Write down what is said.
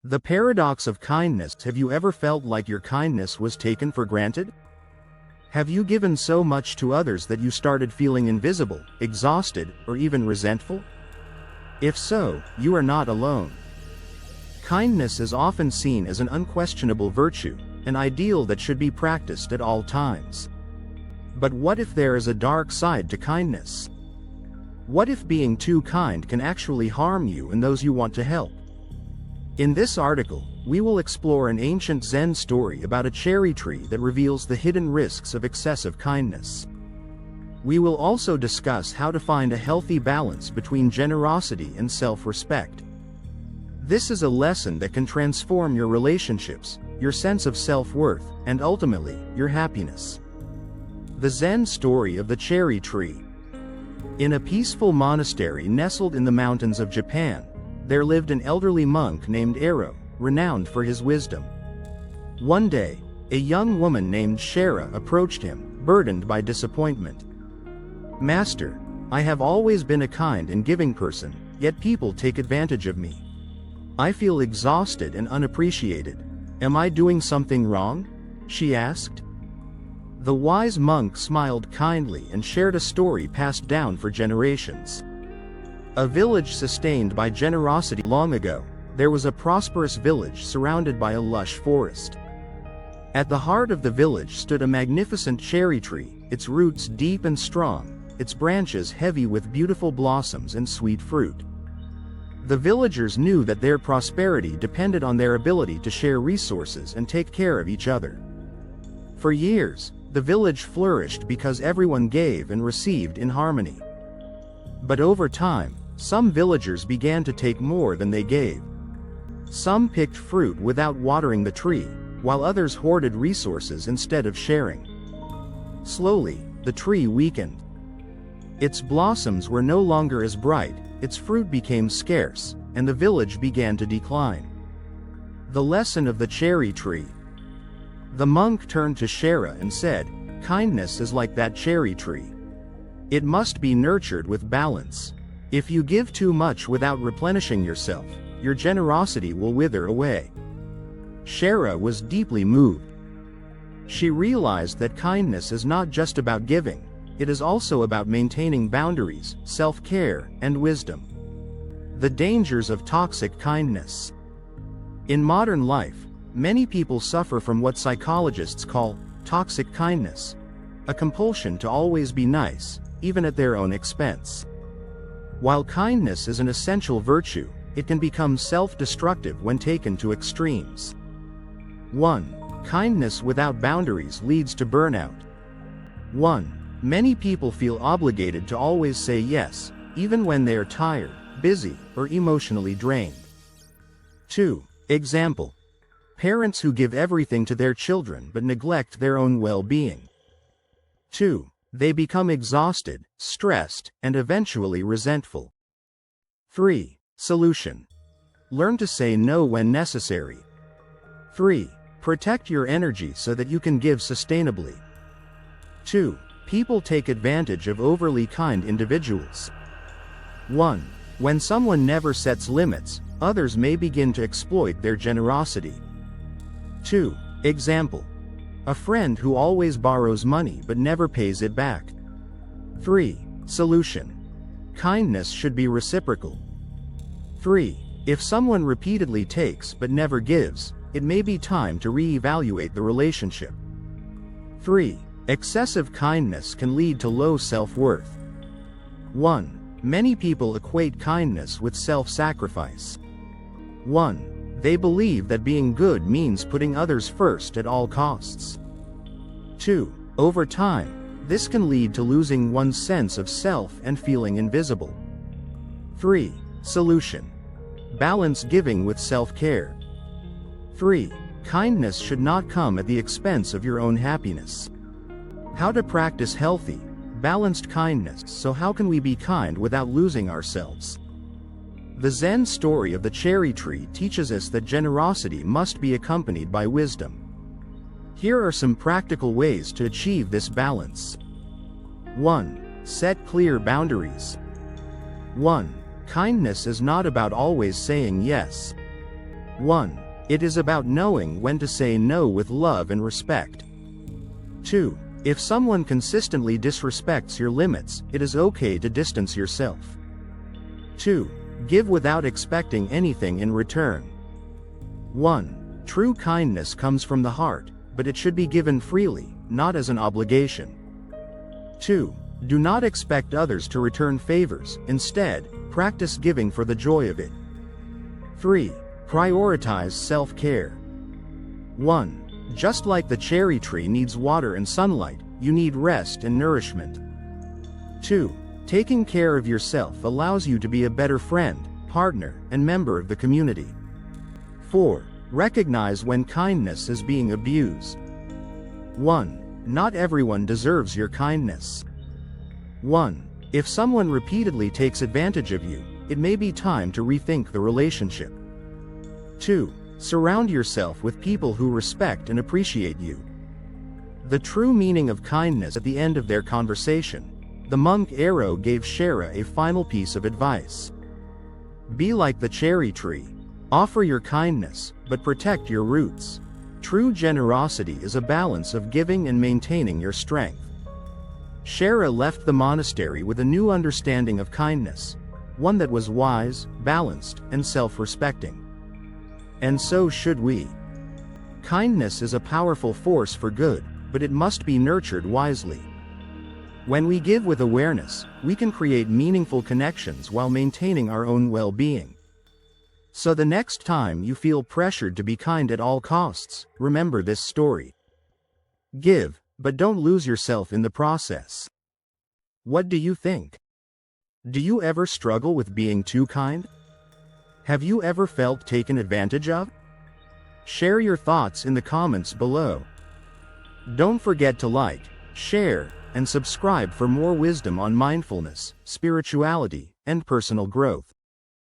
The paradox of kindness. Have you ever felt like your kindness was taken for granted? Have you given so much to others that you started feeling invisible, exhausted, or even resentful? If so, you are not alone. Kindness is often seen as an unquestionable virtue, an ideal that should be practiced at all times. But what if there is a dark side to kindness? What if being too kind can actually harm you and those you want to help? In this article, we will explore an ancient Zen story about a cherry tree that reveals the hidden risks of excessive kindness. We will also discuss how to find a healthy balance between generosity and self-respect. This is a lesson that can transform your relationships, your sense of self-worth, and ultimately, your happiness. The Zen story of the cherry tree. In a peaceful monastery nestled in the mountains of Japan, there lived an elderly monk named Ero, renowned for his wisdom. One day, a young woman named Shara approached him, burdened by disappointment. "Master, I have always been a kind and giving person, yet people take advantage of me. I feel exhausted and unappreciated. Am I doing something wrong?" she asked. The wise monk smiled kindly and shared a story passed down for generations. A village sustained by generosity. Long ago, there was a prosperous village surrounded by a lush forest. At the heart of the village stood a magnificent cherry tree, its roots deep and strong, its branches heavy with beautiful blossoms and sweet fruit. The villagers knew that their prosperity depended on their ability to share resources and take care of each other. For years, the village flourished because everyone gave and received in harmony. But over time, some villagers began to take more than they gave. Some picked fruit without watering the tree, while others hoarded resources instead of sharing. Slowly, the tree weakened. Its blossoms were no longer as bright, its fruit became scarce, and the village began to decline. The lesson of the cherry tree. The monk turned to Shara and said, "Kindness is like that cherry tree. It must be nurtured with balance. If you give too much without replenishing yourself, your generosity will wither away." Shara was deeply moved. She realized that kindness is not just about giving, it is also about maintaining boundaries, self-care, and wisdom. The dangers of toxic kindness. In modern life, many people suffer from what psychologists call toxic kindness, a compulsion to always be nice, even at their own expense. While kindness is an essential virtue, it can become self-destructive when taken to extremes. 1. Kindness without boundaries leads to burnout. 1. Many people feel obligated to always say yes, even when they are tired, busy, or emotionally drained. 2. Example. Parents who give everything to their children but neglect their own well-being. 2. They become exhausted, stressed, and eventually resentful. 3. Solution. Learn to say no when necessary. 3. Protect your energy so that you can give sustainably. 2. People take advantage of overly kind individuals. 1. When someone never sets limits, others may begin to exploit their generosity. 2. Example. A friend who always borrows money but never pays it back. 3. Solution. Kindness should be reciprocal. 3. If someone repeatedly takes but never gives, it may be time to re-evaluate the relationship. 3. Excessive kindness can lead to low self-worth. 1. Many people equate kindness with self-sacrifice. 1. They believe that being good means putting others first at all costs. 2. Over time, this can lead to losing one's sense of self and feeling invisible. 3. Solution. Balance giving with self-care. 3. Kindness should not come at the expense of your own happiness. How to practice healthy, balanced kindness. So how can we be kind without losing ourselves? The Zen story of the cherry tree teaches us that generosity must be accompanied by wisdom. Here are some practical ways to achieve this balance. 1. Set clear boundaries. 1. Kindness is not about always saying yes. 1. It is about knowing when to say no with love and respect. 2. If someone consistently disrespects your limits, it is okay to distance yourself. 2. Give without expecting anything in return. 1. True kindness comes from the heart, but it should be given freely, not as an obligation. 2. Do not expect others to return favors, instead, practice giving for the joy of it. 3. Prioritize self-care. 1. Just like the cherry tree needs water and sunlight, you need rest and nourishment. 2. Taking care of yourself allows you to be a better friend, partner, and member of the community. 4. Recognize when kindness is being abused. 1. Not everyone deserves your kindness. 1. If someone repeatedly takes advantage of you, it may be time to rethink the relationship. 2. Surround yourself with people who respect and appreciate you. The true meaning of kindness. At the end of their conversation, the monk Ero gave Shara a final piece of advice. Be like the cherry tree. Offer your kindness, but protect your roots. True generosity is a balance of giving and maintaining your strength. Shara left the monastery with a new understanding of kindness, one that was wise, balanced, and self-respecting. And so should we. Kindness is a powerful force for good, but it must be nurtured wisely. When we give with awareness, we can create meaningful connections while maintaining our own well-being. So the next time you feel pressured to be kind at all costs, remember this story. Give, but don't lose yourself in the process. What do you think? Do you ever struggle with being too kind? Have you ever felt taken advantage of? Share your thoughts in the comments below. Don't forget to like, share, and subscribe for more wisdom on mindfulness, spirituality, and personal growth.